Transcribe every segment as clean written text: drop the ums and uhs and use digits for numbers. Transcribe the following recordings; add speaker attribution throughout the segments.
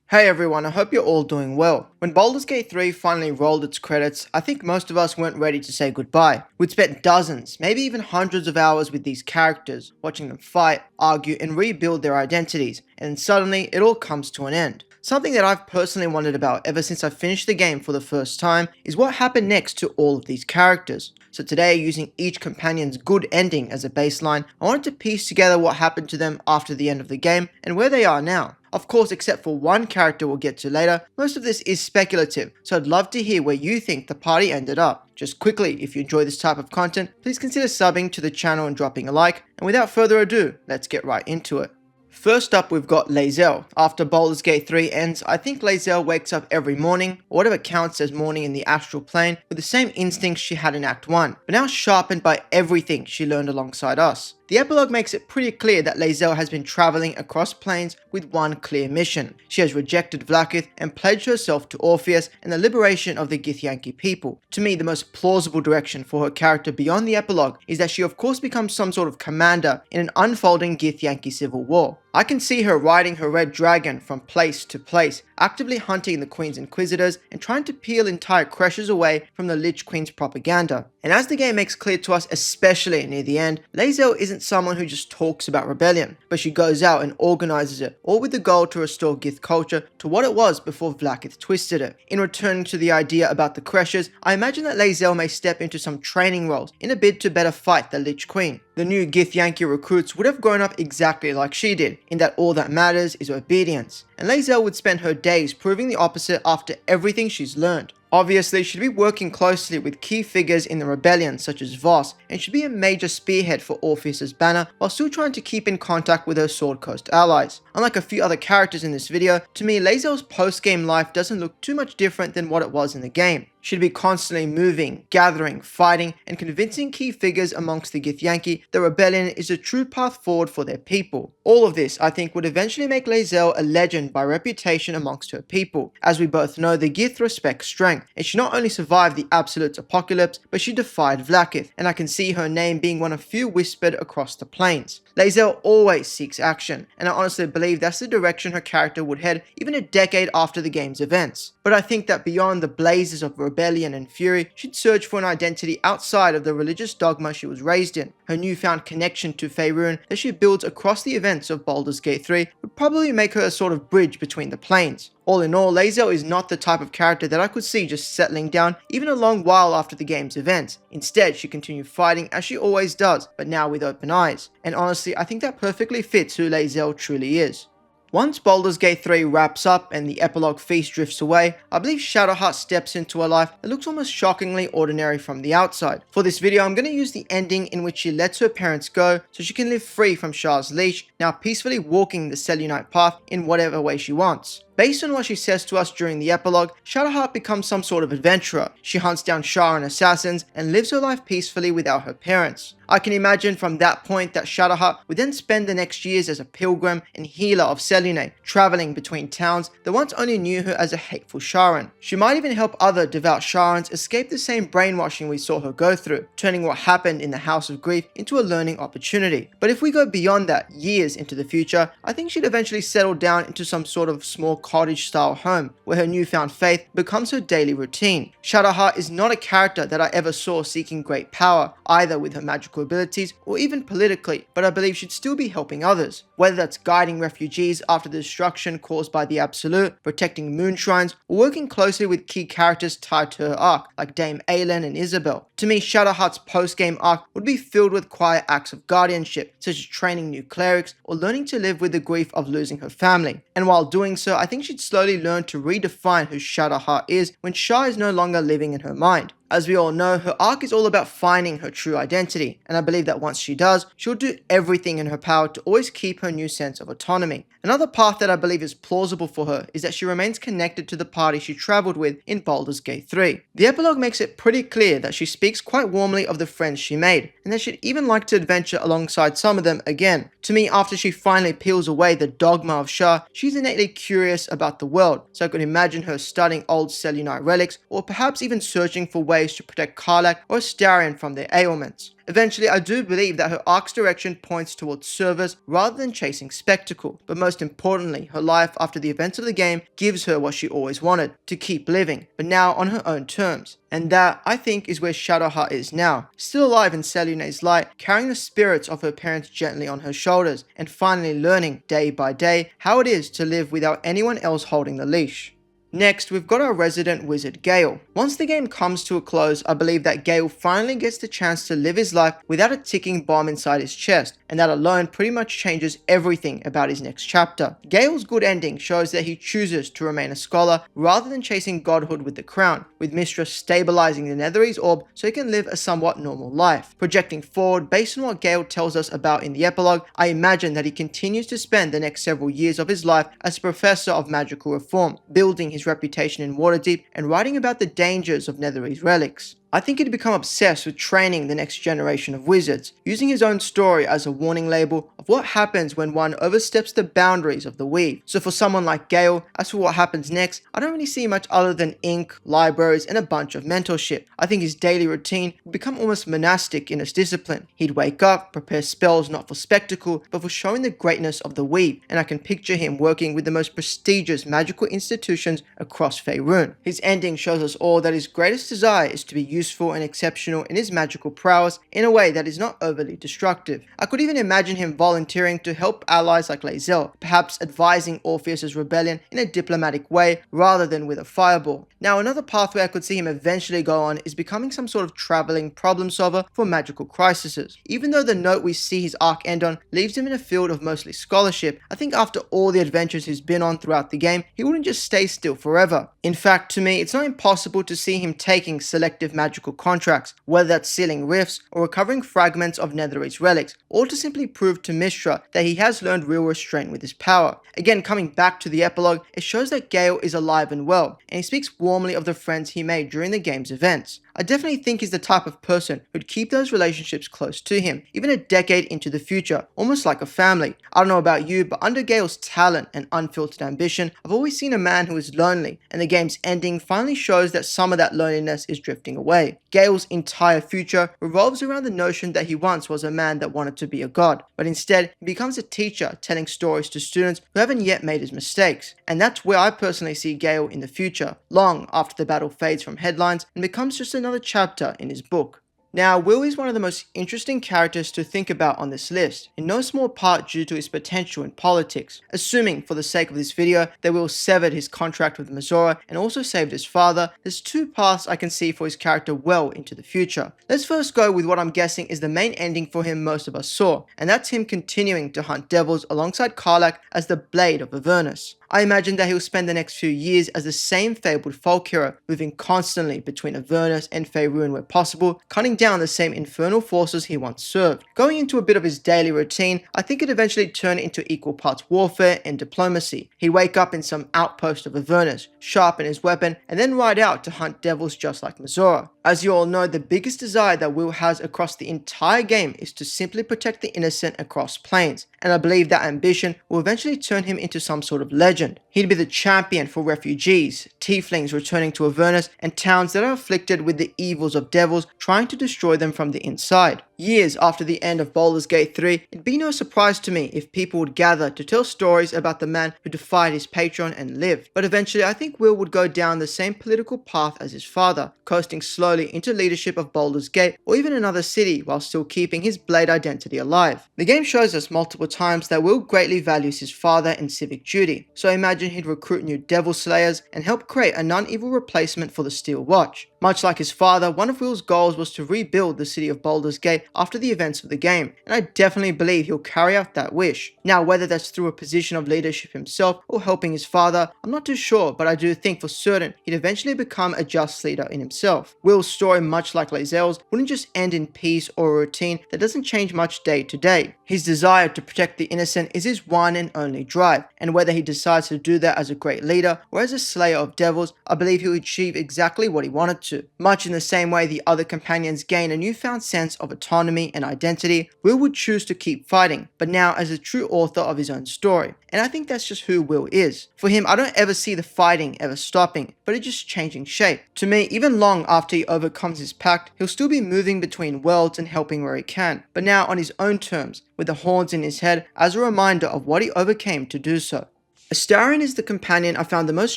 Speaker 1: Hey everyone, I hope you're all doing well. When Baldur's Gate 3 finally rolled its credits, I think most of us weren't ready to say goodbye. We'd spent dozens, maybe even hundreds of hours with these characters, watching them fight, argue, and rebuild their identities, and then suddenly it all comes to an end. Something that I've personally wondered about ever since I finished the game for the first time is what happened next to all of these characters. So today, using each companion's good ending as a baseline, I wanted to piece together what happened to them after the end of the game and where they are now. Of course, except for one character we'll get to later, most of this is speculative, so I'd love to hear where you think the party ended up. Just quickly, if you enjoy this type of content, please consider subbing to the channel and dropping a like, and without further ado, let's get right into it. First up, we've got Lae'zel. After Baldur's Gate 3 ends, I think Lae'zel wakes up every morning, or whatever counts as morning in the astral plane, with the same instincts she had in Act 1, but now sharpened by everything she learned alongside us. The epilogue makes it pretty clear that Lae'zel has been traveling across planes with one clear mission. She has rejected Vlaakith and pledged herself to Orpheus and the liberation of the Githyanki people. To me, the most plausible direction for her character beyond the epilogue is that she of course becomes some sort of commander in an unfolding Githyanki civil war. I can see her riding her red dragon from place to place, actively hunting the Queen's Inquisitors and trying to peel entire creches away from the Lich Queen's propaganda. And as the game makes clear to us, especially near the end, Lae'zel isn't someone who just talks about rebellion, but she goes out and organizes it, all with the goal to restore Gith culture to what it was before Vlaakith twisted it. In returning to the idea about the creches, I imagine that Lae'zel may step into some training roles in a bid to better fight the Lich Queen. The new Githyanki recruits would have grown up exactly like she did, in that all that matters is obedience, and Lae'zel would spend her days proving the opposite after everything she's learned. Obviously, she'd be working closely with key figures in the rebellion such as Voss, and should be a major spearhead for Orpheus's banner while still trying to keep in contact with her Sword Coast allies. Unlike a few other characters in this video, to me Lae'zel's post-game life doesn't look too much different than what it was in the game. She'd be constantly moving, gathering, fighting, and convincing key figures amongst the Githyanki that rebellion is the true path forward for their people. All of this, I think, would eventually make Lae'zel a legend by reputation amongst her people. As we both know, the Gith respect strength, and she not only survived the Absolute Apocalypse, but she defied Vlaakith, and I can see her name being one of few whispered across the plains. Lae'zel always seeks action, and I honestly believe that's the direction her character would head even a decade after the game's events. But I think that beyond the blazes of rebellion and fury, she'd search for an identity outside of the religious dogma she was raised in. Her newfound connection to Faerun that she builds across the events of Baldur's Gate 3 would probably make her a sort of bridge between the planes. All in all, Lae'zel is not the type of character that I could see just settling down even a long while after the game's events. Instead, she continued fighting as she always does, but now with open eyes. And honestly, I think that perfectly fits who Lae'zel truly is. Once Baldur's Gate 3 wraps up and the epilogue feast drifts away, I believe Shadowheart steps into a life that looks almost shockingly ordinary from the outside. For this video, I'm going to use the ending in which she lets her parents go so she can live free from Shah's leash, now peacefully walking the Selûnite path in whatever way she wants. Based on what she says to us during the epilogue, Shadowheart becomes some sort of adventurer. She hunts down Shah and assassins and lives her life peacefully without her parents. I can imagine from that point that Shadowheart would then spend the next years as a pilgrim and healer of Selûne, traveling between towns that once only knew her as a hateful Sharan. She might even help other devout Sharans escape the same brainwashing we saw her go through, turning what happened in the House of Grief into a learning opportunity. But if we go beyond that, years into the future, I think she'd eventually settle down into some sort of small cottage-style home, where her newfound faith becomes her daily routine. Shadowheart is not a character that I ever saw seeking great power, either with her magical abilities or even politically, but I believe she'd still be helping others. Whether that's guiding refugees after the destruction caused by the Absolute, protecting moon shrines, or working closely with key characters tied to her arc, like Dame Aelin and Isabel. To me, Shadowheart's post-game arc would be filled with quiet acts of guardianship, such as training new clerics or learning to live with the grief of losing her family. And while doing so, I think she'd slowly learn to redefine who Shadowheart is when Shah is no longer living in her mind. As we all know, her arc is all about finding her true identity, and I believe that once she does, she'll do everything in her power to always keep her new sense of autonomy. Another path that I believe is plausible for her is that she remains connected to the party she traveled with in Baldur's Gate 3. The epilogue makes it pretty clear that she speaks quite warmly of the friends she made, and that she'd even like to adventure alongside some of them again. To me, after she finally peels away the dogma of Shah, she's innately curious about the world, so I could imagine her studying old Selûnite relics, or perhaps even searching for ways ways to protect Karlach or Astarion from their ailments. Eventually, I do believe that her arc's direction points towards service rather than chasing spectacle, but most importantly, her life after the events of the game gives her what she always wanted, to keep living, but now on her own terms. And that, I think, is where Shadowheart is now, still alive in Selûne's light, carrying the spirits of her parents gently on her shoulders, and finally learning, day by day, how it is to live without anyone else holding the leash. Next, we've got our resident wizard Gale. Once the game comes to a close, I believe that Gale finally gets the chance to live his life without a ticking bomb inside his chest, and that alone pretty much changes everything about his next chapter. Gale's good ending shows that he chooses to remain a scholar rather than chasing godhood with the crown, with Mistress stabilizing the Netherese orb so he can live a somewhat normal life. Projecting forward, based on what Gale tells us about in the epilogue, I imagine that he continues to spend the next several years of his life as a professor of magical reform, building his reputation in Waterdeep and writing about the dangers of Netherese relics. I think he'd become obsessed with training the next generation of wizards, using his own story as a warning label of what happens when one oversteps the boundaries of the weave. So for someone like Gale, as for what happens next, I don't really see much other than ink, libraries, and a bunch of mentorship. I think his daily routine would become almost monastic in its discipline. He'd wake up, prepare spells not for spectacle, but for showing the greatness of the weave, and I can picture him working with the most prestigious magical institutions across Faerûn. His ending shows us all that his greatest desire is to be useful and exceptional in his magical prowess in a way that is not overly destructive. I could even imagine him volunteering to help allies like Lae'zel, perhaps advising Orpheus's rebellion in a diplomatic way rather than with a fireball. Now, another pathway I could see him eventually go on is becoming some sort of traveling problem solver for magical crises. Even though the note we see his arc end on leaves him in a field of mostly scholarship, I think after all the adventures he's been on throughout the game, he wouldn't just stay still forever. In fact, to me, it's not impossible to see him taking selective magical contracts, whether that's sealing rifts or recovering fragments of Netherese relics, or to simply prove to Mystra that he has learned real restraint with his power. Again, coming back to the epilogue, it shows that Gale is alive and well, and he speaks warmly of the friends he made during the game's events. I definitely think he's the type of person who'd keep those relationships close to him, even a decade into the future, almost like a family. I don't know about you, but under Gale's talent and unfiltered ambition, I've always seen a man who is lonely, and the game's ending finally shows that some of that loneliness is drifting away. Gale's entire future revolves around the notion that he once was a man that wanted to be a god, but instead he becomes a teacher telling stories to students who haven't yet made his mistakes. And that's where I personally see Gale in the future, long after the battle fades from headlines and becomes just another chapter in his book. Now, Wyll is one of the most interesting characters to think about on this list, in no small part due to his potential in politics. Assuming, for the sake of this video, that Wyll severed his contract with Minthara and also saved his father, there's two paths I can see for his character well into the future. Let's first go with what I'm guessing is the main ending for him most of us saw, and that's him continuing to hunt devils alongside Karlach as the Blade of Avernus. I imagine that he'll spend the next few years as the same fabled folk hero, moving constantly between Avernus and Faerûn where possible, cutting down the same infernal forces he once served. Going into a bit of his daily routine, I think it eventually turned into equal parts warfare and diplomacy. He'd wake up in some outpost of Avernus, sharpen his weapon, and then ride out to hunt devils just like Minthara. As you all know, the biggest desire that Wyll has across the entire game is to simply protect the innocent across planes, and I believe that ambition will eventually turn him into some sort of legend. He'd be the champion for refugees, tieflings returning to Avernus, and towns that are afflicted with the evils of devils trying to destroy them from the inside. Years after the end of Baldur's Gate 3, it'd be no surprise to me if people would gather to tell stories about the man who defied his patron and lived. But eventually I think Wyll would go down the same political path as his father, coasting slowly into leadership of Baldur's Gate or even another city while still keeping his blade identity alive. The game shows us multiple times that Wyll greatly values his father and civic duty, so I imagine he'd recruit new devil slayers and help create a non-evil replacement for the Steel Watch. Much like his father, one of Wyll's goals was to rebuild the city of Baldur's Gate after the events of the game, and I definitely believe he'll carry out that wish. Now, whether that's through a position of leadership himself or helping his father, I'm not too sure, but I do think for certain he'd eventually become a just leader in himself. Wyll's story, much like Lae'zel's, wouldn't just end in peace or a routine that doesn't change much day to day. His desire to protect the innocent is his one and only drive, and whether he decides to do that as a great leader or as a slayer of devils, I believe he'll achieve exactly what he wanted to. to. Much in the same way the other companions gain a newfound sense of autonomy and identity, Wyll would choose to keep fighting, but now as a true author of his own story. And I think that's just who Wyll is. For him, I don't ever see the fighting ever stopping, but it just changing shape. To me, even long after he overcomes his pact, he'll still be moving between worlds and helping where he can, but now on his own terms, with the horns in his head as a reminder of what he overcame to do so. Astarion is the companion I found the most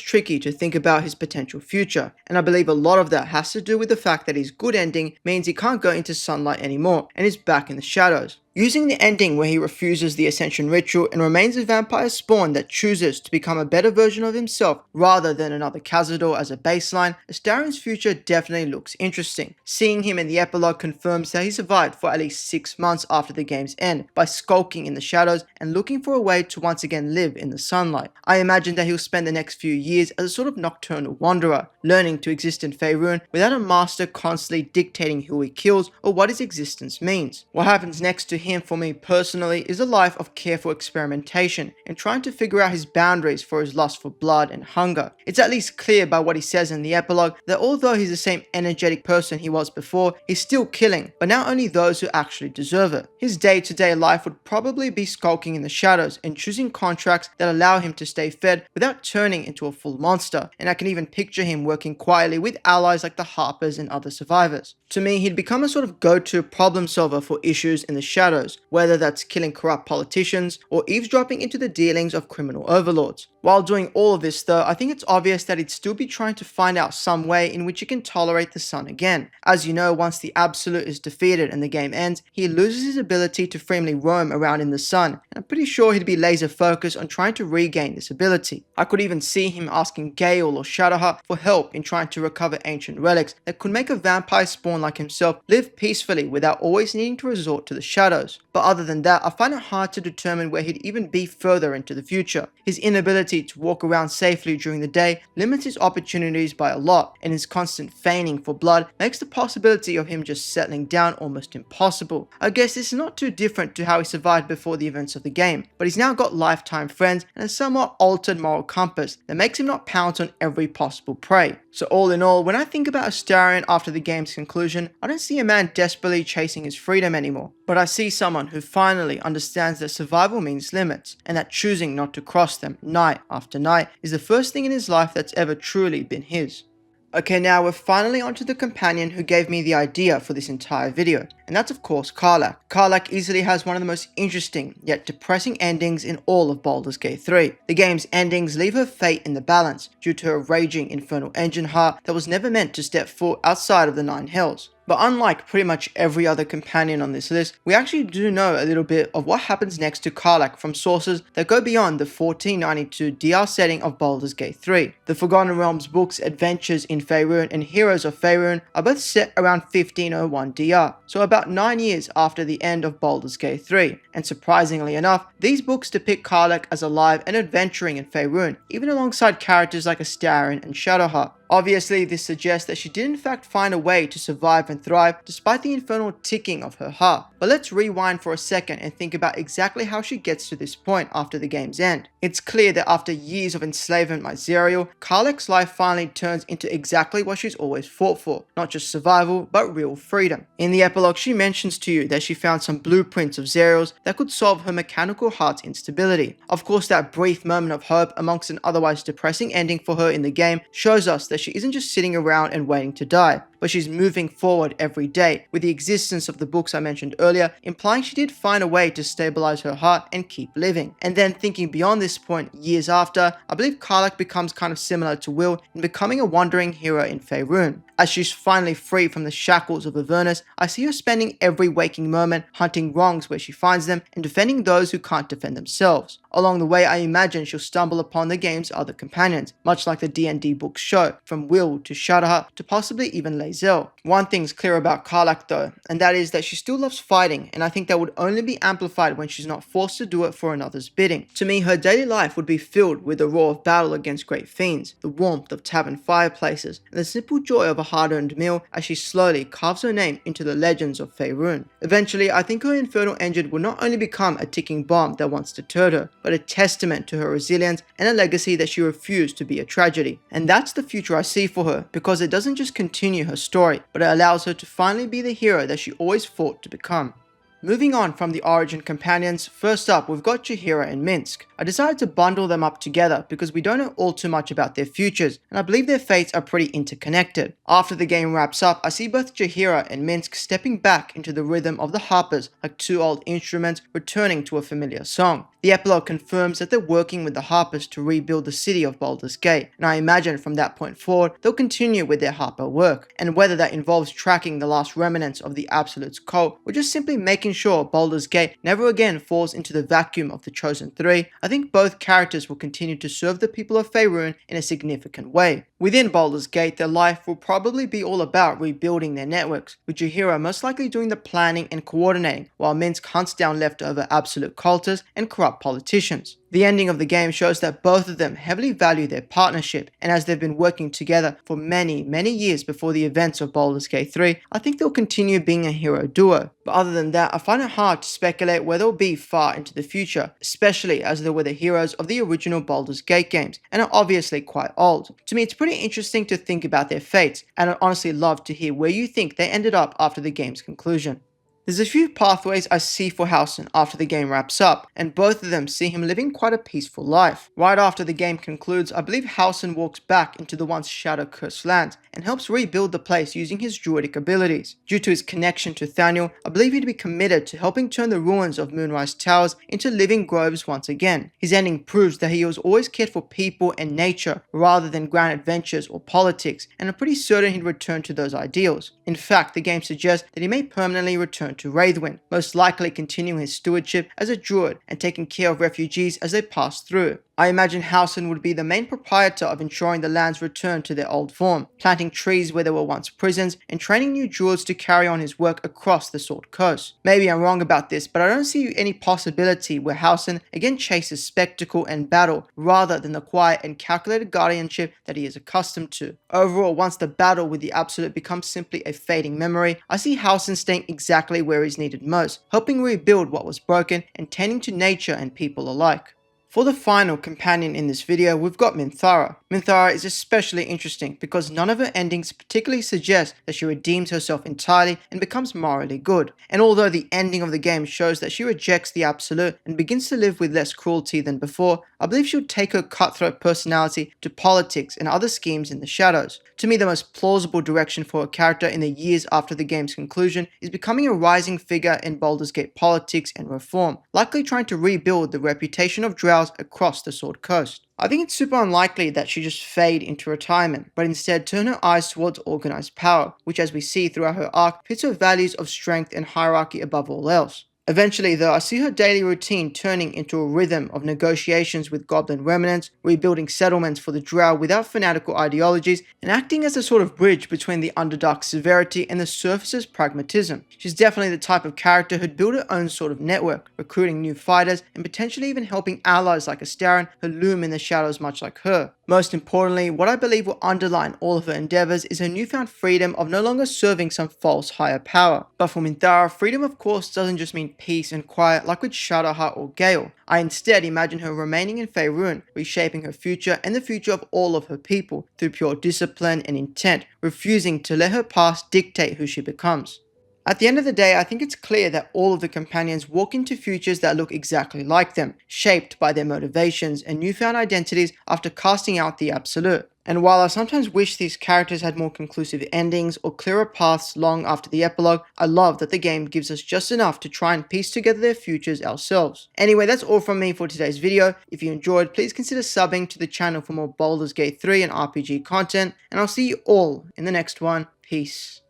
Speaker 1: tricky to think about his potential future, and I believe a lot of that has to do with the fact that his good ending means he can't go into sunlight anymore, and is back in the shadows. Using the ending where he refuses the Ascension ritual and remains a vampire spawn that chooses to become a better version of himself rather than another Cazador as a baseline, Astarion's future definitely looks interesting. Seeing him in the epilogue confirms that he survived for at least 6 months after the game's end by skulking in the shadows and looking for a way to once again live in the sunlight. I imagine that he'll spend the next few years as a sort of nocturnal wanderer, learning to exist in Faerun without a master constantly dictating who he kills or what his existence means. What happens next to him for me personally is a life of careful experimentation and trying to figure out his boundaries for his lust for blood and hunger. It's at least clear by what he says in the epilogue that although he's the same energetic person he was before, he's still killing, but now only those who actually deserve it. His day-to-day life would probably be skulking in the shadows and choosing contracts that allow him to stay fed without turning into a full monster, and I can even picture him working quietly with allies like the Harpers and other survivors. To me, he'd become a sort of go-to problem solver for issues in the shadows, whether that's killing corrupt politicians or eavesdropping into the dealings of criminal overlords. While doing all of this though, I think it's obvious that he'd still be trying to find out some way in which he can tolerate the sun again. As you know, once the Absolute is defeated and the game ends, he loses his ability to freely roam around in the sun, and I'm pretty sure he'd be laser focused on trying to regain this ability. I could even see him asking Gale or Shadowheart for help in trying to recover ancient relics that could make a vampire spawn like himself live peacefully without always needing to resort to the shadows. But other than that, I find it hard to determine where he'd even be further into the future. His inability to walk around safely during the day limits his opportunities by a lot, and his constant feigning for blood makes the possibility of him just settling down almost impossible. I guess this is not too different to how he survived before the events of the game, but he's now got lifetime friends and a somewhat altered moral compass that makes him not pounce on every possible prey. So all in all, when I think about Astarion after the game's conclusion, I don't see a man desperately chasing his freedom anymore, but I see someone who finally understands that survival means limits, and that choosing not to cross them night after night is the first thing in his life that's ever truly been his. Okay, now we're finally onto the companion who gave me the idea for this entire video, and that's of course Karlach. Karlach easily has one of the most interesting, yet depressing endings in all of Baldur's Gate 3. The game's endings leave her fate in the balance, due to her raging infernal engine heart that was never meant to step foot outside of the Nine Hells. But unlike pretty much every other companion on this list, we actually do know a little bit of what happens next to Karlach from sources that go beyond the 1492 DR setting of Baldur's Gate 3. The Forgotten Realms books Adventures in Faerun and Heroes of Faerun are both set around 1501 DR, so about 9 years after the end of Baldur's Gate 3, and surprisingly enough, these books depict Karlach as alive and adventuring in Faerun, even alongside characters like Astarion and Shadowheart. Obviously, this suggests that she did in fact find a way to survive and thrive despite the infernal ticking of her heart. But let's rewind for a second and think about exactly how she gets to this point after the game's end. It's clear that after years of enslavement by Zerial, Karlach's life finally turns into exactly what she's always fought for, not just survival, but real freedom. In the epilogue, she mentions to you that she found some blueprints of Zerial's that could solve her mechanical heart's instability. Of course, that brief moment of hope amongst an otherwise depressing ending for her in the game shows us that she isn't just sitting around and waiting to die, but she's moving forward every day, with the existence of the books I mentioned earlier implying she did find a way to stabilize her heart and keep living. And then thinking beyond this point, years after, I believe Karlach becomes kind of similar to Wyll in becoming a wandering hero in Faerun. As she's finally free from the shackles of Avernus, I see her spending every waking moment hunting wrongs where she finds them and defending those who can't defend themselves. Along the way, I imagine she'll stumble upon the game's other companions, much like the D&D books show, from Wyll to Shadowheart to possibly even Lae'zel. One thing's clear about Karlach though, and that is that she still loves fighting, and I think that would only be amplified when she's not forced to do it for another's bidding. To me, her daily life would be filled with the roar of battle against great fiends, the warmth of tavern fireplaces, and the simple joy of a hard-earned meal as she slowly carves her name into the legends of Faerun. Eventually, I think her infernal engine will not only become a ticking bomb that once deterred her, but a testament to her resilience and a legacy that she refused to be a tragedy. And that's the future I see for her, because it doesn't just continue her story, but it allows her to finally be the hero that she always fought to become. Moving on from the Origin companions, first up we've got Jaheira and Minsc. I decided to bundle them up together because we don't know all too much about their futures, and I believe their fates are pretty interconnected. After the game wraps up, I see both Jaheira and Minsc stepping back into the rhythm of the harpers like two old instruments returning to a familiar song. The epilogue confirms that they're working with the harpers to rebuild the city of Baldur's Gate, and I imagine from that point forward they'll continue with their harper work, and whether that involves tracking the last remnants of the Absolute's cult or just simply making sure Baldur's Gate never again falls into the vacuum of the Chosen Three, I think both characters will continue to serve the people of Faerun in a significant way. Within Baldur's Gate, their life will probably be all about rebuilding their networks, with Jaheira most likely doing the planning and coordinating, while Minsc hunts down leftover Absolute cultists and corrupt politicians. The ending of the game shows that both of them heavily value their partnership, and as they've been working together for many years before the events of Baldur's Gate 3, I think they'll continue being a hero duo. But other than that, I find it hard to speculate where they'll be far into the future, especially as they were the heroes of the original Baldur's Gate games, and are obviously quite old. To me, it's pretty interesting to think about their fates, and I'd honestly love to hear where you think they ended up after the game's conclusion. There's a few pathways I see for Halsin after the game wraps up, and both of them see him living quite a peaceful life. Right after the game concludes, I believe Halsin walks back into the once shadow-cursed lands and helps rebuild the place using his druidic abilities. Due to his connection to Thaniel, I believe he'd be committed to helping turn the ruins of Moonrise Towers into living groves once again. His ending proves that he was always cared for people and nature rather than grand adventures or politics, and I'm pretty certain he'd return to those ideals. In fact, the game suggests that he may permanently return to Wraithwind, most likely continuing his stewardship as a druid and taking care of refugees as they pass through. I imagine Halsin would be the main proprietor of ensuring the lands return to their old form, planting trees where there were once prisons, and training new druids to carry on his work across the Sword Coast. Maybe I'm wrong about this, but I don't see any possibility where Halsin again chases spectacle and battle rather than the quiet and calculated guardianship that he is accustomed to. Overall, once the battle with the Absolute becomes simply a fading memory, I see Halsin staying exactly where he's needed most, helping rebuild what was broken and tending to nature and people alike. For the final companion in this video, we've got Minthara. Minthara is especially interesting because none of her endings particularly suggest that she redeems herself entirely and becomes morally good. And although the ending of the game shows that she rejects the Absolute and begins to live with less cruelty than before, I believe she'll take her cutthroat personality to politics and other schemes in the shadows. To me, the most plausible direction for a character in the years after the game's conclusion is becoming a rising figure in Baldur's Gate politics and reform, likely trying to rebuild the reputation of Drow across the Sword Coast. I think it's super unlikely that she just fade into retirement, but instead turn her eyes towards organized power, which as we see throughout her arc, fits her values of strength and hierarchy above all else. Eventually though, I see her daily routine turning into a rhythm of negotiations with goblin remnants, rebuilding settlements for the Drow without fanatical ideologies, and acting as a sort of bridge between the Underdark's severity and the surface's pragmatism. She's definitely the type of character who'd build her own sort of network, recruiting new fighters and potentially even helping allies like Astarion who loom in the shadows much like her. Most importantly, what I believe will underline all of her endeavors is her newfound freedom of no longer serving some false higher power. But for Minthara, freedom of course doesn't just mean peace and quiet like with Shadowheart or Gale. I instead imagine her remaining in Faerun, reshaping her future and the future of all of her people through pure discipline and intent, refusing to let her past dictate who she becomes. At the end of the day, I think it's clear that all of the companions walk into futures that look exactly like them, shaped by their motivations and newfound identities after casting out the Absolute. And while I sometimes wish these characters had more conclusive endings or clearer paths long after the epilogue, I love that the game gives us just enough to try and piece together their futures ourselves. Anyway, that's all from me for today's video. If you enjoyed, please consider subbing to the channel for more Baldur's Gate 3 and RPG content, and I'll see you all in the next one. Peace.